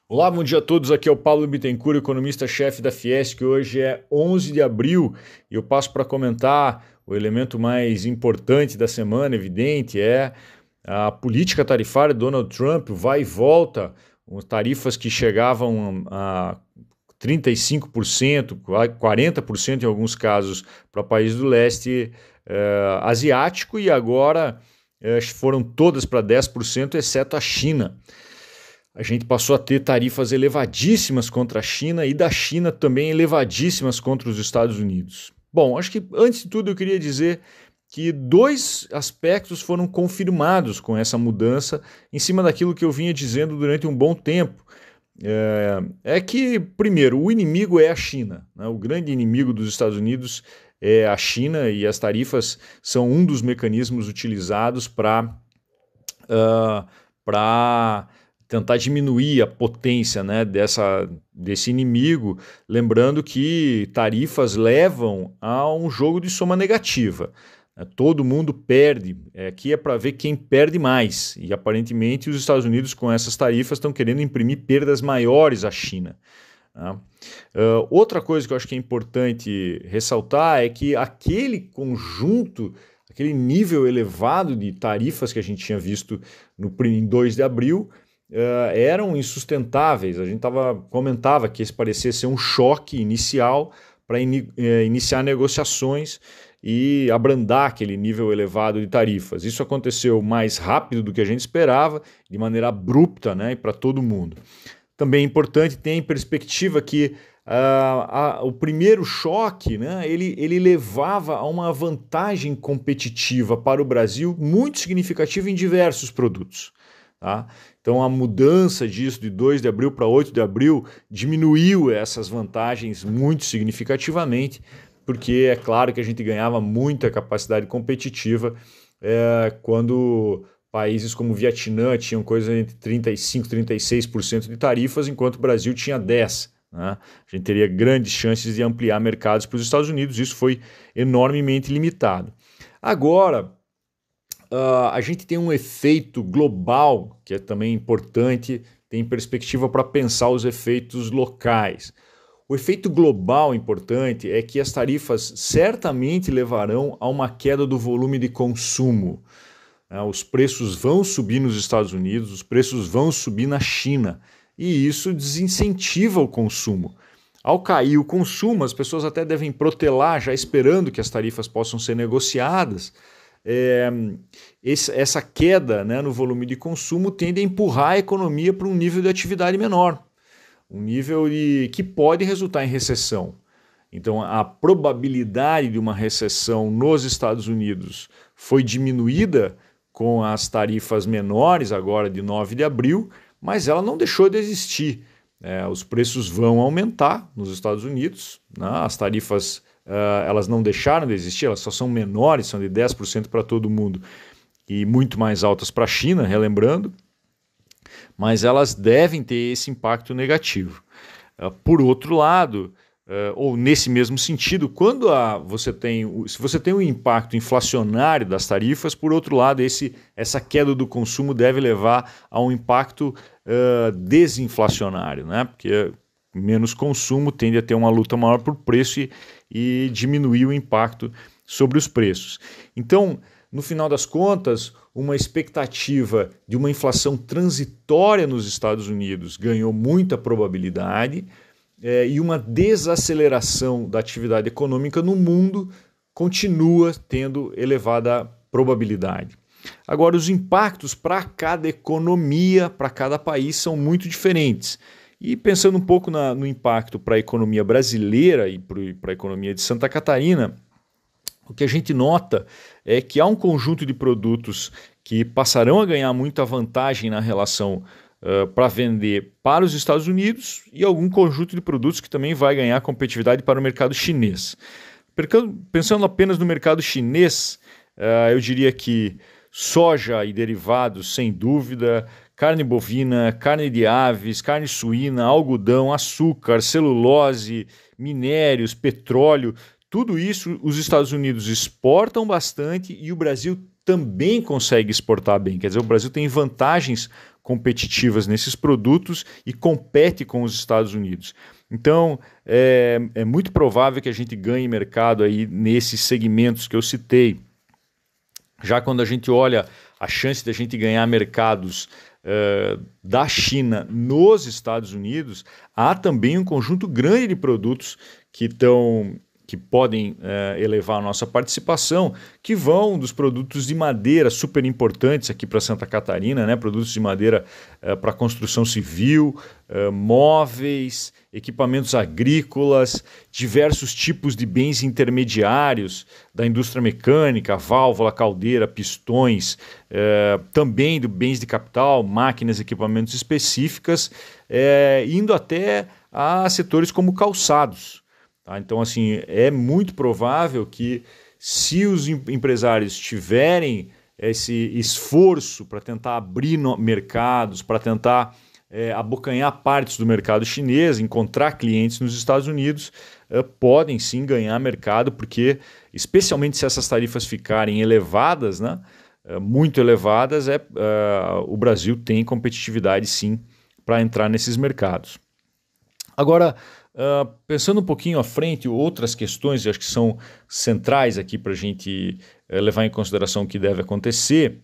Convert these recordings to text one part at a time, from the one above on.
Olá, bom dia a todos. Aqui é o Pablo Bittencourt, economista-chefe da Fiesc. Hoje é 11 de abril e eu passo para comentar o elemento mais importante da semana, evidente, é a política tarifária de Donald Trump, vai e volta, tarifas que chegavam a 35%, 40% em alguns casos para países do leste asiático e agora foram todas para 10%, exceto a China. A gente passou a ter tarifas elevadíssimas contra a China e da China também elevadíssimas contra os Estados Unidos. Bom, acho que antes de tudo eu queria dizer que dois aspectos foram confirmados com essa mudança em cima daquilo que eu vinha dizendo durante um bom tempo. É que, primeiro, o inimigo é a China, né? O grande inimigo dos Estados Unidos é a China e as tarifas são um dos mecanismos utilizados para tentar diminuir a potência, né, desse inimigo, lembrando que tarifas levam a um jogo de soma negativa. Todo mundo perde, aqui é para ver quem perde mais, e aparentemente os Estados Unidos com essas tarifas estão querendo imprimir perdas maiores à China. Outra coisa que eu acho que é importante ressaltar é que aquele conjunto, aquele nível elevado de tarifas que a gente tinha visto em 2 de abril, eram insustentáveis. A gente comentava que esse parecia ser um choque inicial para iniciar negociações e abrandar aquele nível elevado de tarifas. Isso aconteceu mais rápido do que a gente esperava, de maneira abrupta, né, para todo mundo. Também é importante ter em perspectiva que o primeiro choque, né, ele levava a uma vantagem competitiva para o Brasil muito significativa em diversos produtos. Tá? Então a mudança disso de 2 de abril para 8 de abril diminuiu essas vantagens muito significativamente, porque é claro que a gente ganhava muita capacidade competitiva quando países como o Vietnã tinham coisa entre 35% e 36% de tarifas, enquanto o Brasil tinha 10%. Né? A gente teria grandes chances de ampliar mercados para os Estados Unidos, isso foi enormemente limitado. Agora, a gente tem um efeito global que é também importante, tem perspectiva para pensar os efeitos locais. O efeito global importante é que as tarifas certamente levarão a uma queda do volume de consumo. Os preços vão subir nos Estados Unidos, os preços vão subir na China, e isso desincentiva o consumo. Ao cair o consumo, as pessoas até devem protelar, já esperando que as tarifas possam ser negociadas. Essa queda, né, no volume de consumo tende a empurrar a economia para um nível de atividade menor, um nível que pode resultar em recessão. Então, a probabilidade de uma recessão nos Estados Unidos foi diminuída com as tarifas menores, agora de 9 de abril, mas ela não deixou de existir. Os preços vão aumentar nos Estados Unidos, né? As tarifas elas não deixaram de existir, elas só são menores, são de 10% para todo mundo e muito mais altas para a China, relembrando, mas elas devem ter esse impacto negativo. Por outro lado, ou nesse mesmo sentido, quando se você tem um impacto inflacionário das tarifas, por outro lado, essa queda do consumo deve levar a um impacto desinflacionário, né? Porque menos consumo tende a ter uma luta maior por preço e diminuir o impacto sobre os preços. Então, no final das contas, uma expectativa de uma inflação transitória nos Estados Unidos ganhou muita probabilidade e uma desaceleração da atividade econômica no mundo continua tendo elevada probabilidade. Agora, os impactos para cada economia, para cada país, são muito diferentes. E pensando um pouco no impacto para a economia brasileira e para a economia de Santa Catarina, o que a gente nota é que há um conjunto de produtos que passarão a ganhar muita vantagem na relação para vender para os Estados Unidos e algum conjunto de produtos que também vai ganhar competitividade para o mercado chinês. Pensando apenas no mercado chinês, eu diria que soja e derivados, sem dúvida, carne bovina, carne de aves, carne suína, algodão, açúcar, celulose, minérios, petróleo, tudo isso os Estados Unidos exportam bastante e o Brasil também consegue exportar bem. Quer dizer, o Brasil tem vantagens competitivas nesses produtos e compete com os Estados Unidos. Então, é muito provável que a gente ganhe mercado aí nesses segmentos que eu citei. Já quando a gente olha a chance de a gente ganhar mercados da China nos Estados Unidos, há também um conjunto grande de produtos que podem elevar a nossa participação, que vão dos produtos de madeira super importantes aqui para Santa Catarina, né? Produtos de madeira para construção civil, móveis, equipamentos agrícolas, diversos tipos de bens intermediários da indústria mecânica, válvula, caldeira, pistões, também de bens de capital, máquinas, equipamentos específicas, indo até a setores como calçados. Tá? Então, assim, é muito provável que se os empresários tiverem esse esforço para tentar abrir mercados, para tentar abocanhar partes do mercado chinês, encontrar clientes nos Estados Unidos, podem sim ganhar mercado, porque, especialmente se essas tarifas ficarem elevadas, né, muito elevadas, o Brasil tem competitividade sim para entrar nesses mercados. Agora, pensando um pouquinho à frente, outras questões, acho que são centrais aqui para a gente levar em consideração o que deve acontecer.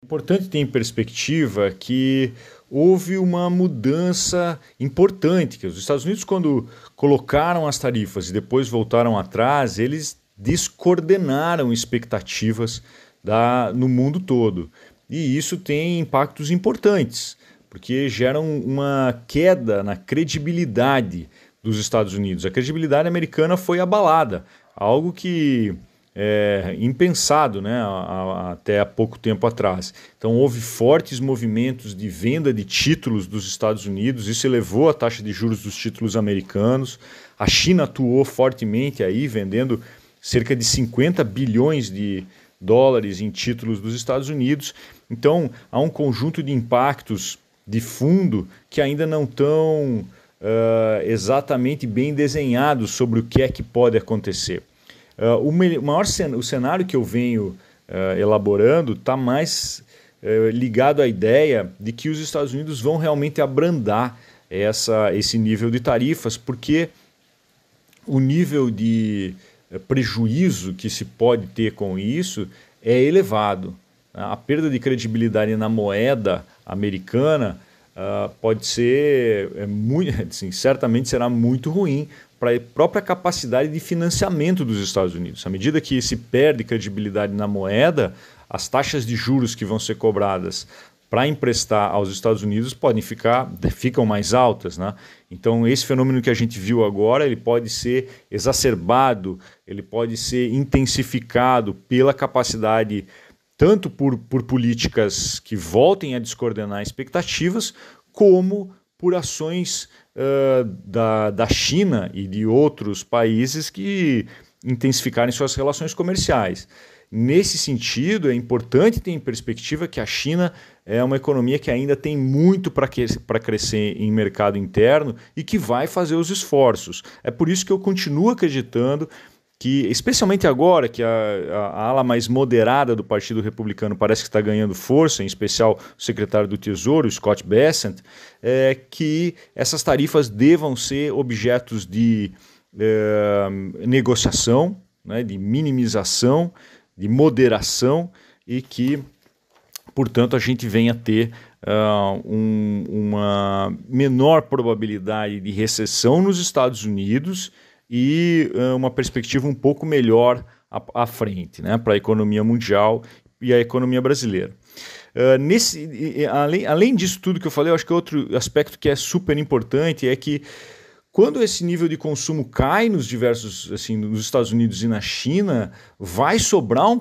É importante ter em perspectiva que houve uma mudança importante, que os Estados Unidos, quando colocaram as tarifas e depois voltaram atrás, eles descoordenaram expectativas no mundo todo. E isso tem impactos importantes, porque geram uma queda na credibilidade dos Estados Unidos. A credibilidade americana foi abalada, algo que é impensado, né, até há pouco tempo atrás. Então houve fortes movimentos de venda de títulos dos Estados Unidos, isso elevou a taxa de juros dos títulos americanos. A China atuou fortemente aí, vendendo cerca de 50 bilhões de dólares em títulos dos Estados Unidos. Então há um conjunto de impactos de fundo que ainda não estão exatamente bem desenhados sobre o que é que pode acontecer. O cenário que eu venho elaborando está mais ligado à ideia de que os Estados Unidos vão realmente abrandar esse nível de tarifas, porque o nível de prejuízo que se pode ter com isso é elevado. A perda de credibilidade na moeda americana pode ser, assim, certamente será muito ruim para a própria capacidade de financiamento dos Estados Unidos. À medida que se perde credibilidade na moeda, as taxas de juros que vão ser cobradas para emprestar aos Estados Unidos ficam mais altas, né? Então esse fenômeno que a gente viu agora, ele pode ser exacerbado, ele pode ser intensificado pela capacidade, tanto por políticas que voltem a descoordenar expectativas, como por ações da China e de outros países que intensificarem suas relações comerciais. Nesse sentido, é importante ter em perspectiva que a China é uma economia que ainda tem muito para crescer em mercado interno e que vai fazer os esforços. É por isso que eu continuo acreditando que, especialmente agora que a ala mais moderada do Partido Republicano parece que está ganhando força, em especial o secretário do Tesouro, Scott Bessent, que essas tarifas devam ser objetos de negociação, né, de minimização, de moderação, e que, portanto, a gente venha a ter uma menor probabilidade de recessão nos Estados Unidos e uma perspectiva um pouco melhor à frente, né, para a economia mundial e a economia brasileira. Além disso tudo que eu falei, eu acho que outro aspecto que é super importante é que quando esse nível de consumo cai nos Estados Unidos e na China, vai sobrar um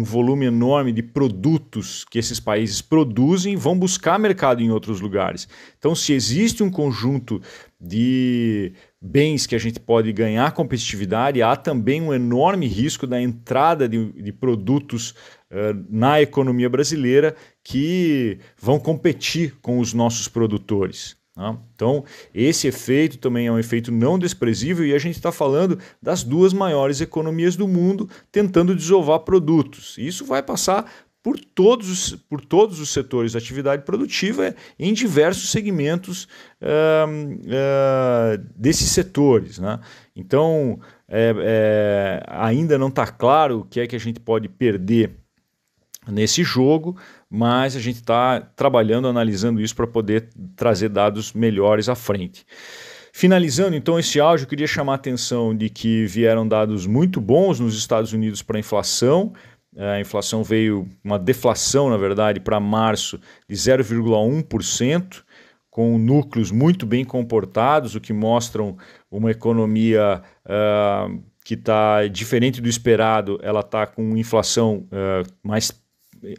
volume enorme de produtos que esses países produzem, vão buscar mercado em outros lugares. Então, se existe um conjunto de bens que a gente pode ganhar competitividade, há também um enorme risco da entrada de produtos na economia brasileira que vão competir com os nossos produtores. Então, esse efeito também é um efeito não desprezível, e a gente está falando das duas maiores economias do mundo tentando desovar produtos. Isso vai passar por todos os setores da atividade produtiva em diversos segmentos desses setores, né? Então, ainda não está claro o que é que a gente pode perder nesse jogo, mas a gente está trabalhando, analisando isso para poder trazer dados melhores à frente. Finalizando então esse áudio, eu queria chamar a atenção de que vieram dados muito bons nos Estados Unidos para a inflação. A inflação veio, uma deflação na verdade, para março de 0,1%, com núcleos muito bem comportados, o que mostram uma economia que está diferente do esperado. Ela está com inflação mais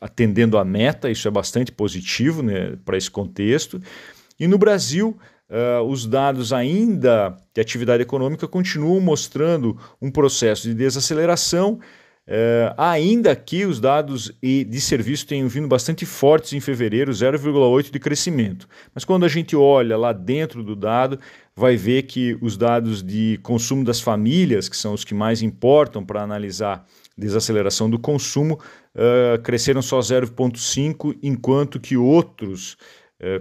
atendendo à meta, isso é bastante positivo, né, para esse contexto. E no Brasil, os dados ainda de atividade econômica continuam mostrando um processo de desaceleração, ainda que os dados de serviço tenham vindo bastante fortes em fevereiro, 0,8% de crescimento. Mas quando a gente olha lá dentro do dado, vai ver que os dados de consumo das famílias, que são os que mais importam para analisar desaceleração do consumo, cresceram só 0,5%, enquanto que outros,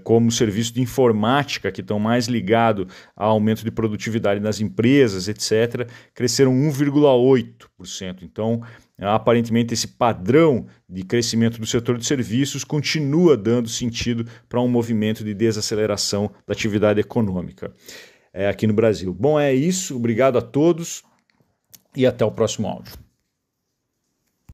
como serviço de informática, que estão mais ligados ao aumento de produtividade nas empresas, etc., cresceram 1,8%. Então, aparentemente, esse padrão de crescimento do setor de serviços continua dando sentido para um movimento de desaceleração da atividade econômica aqui no Brasil. Bom, é isso. Obrigado a todos e até o próximo áudio.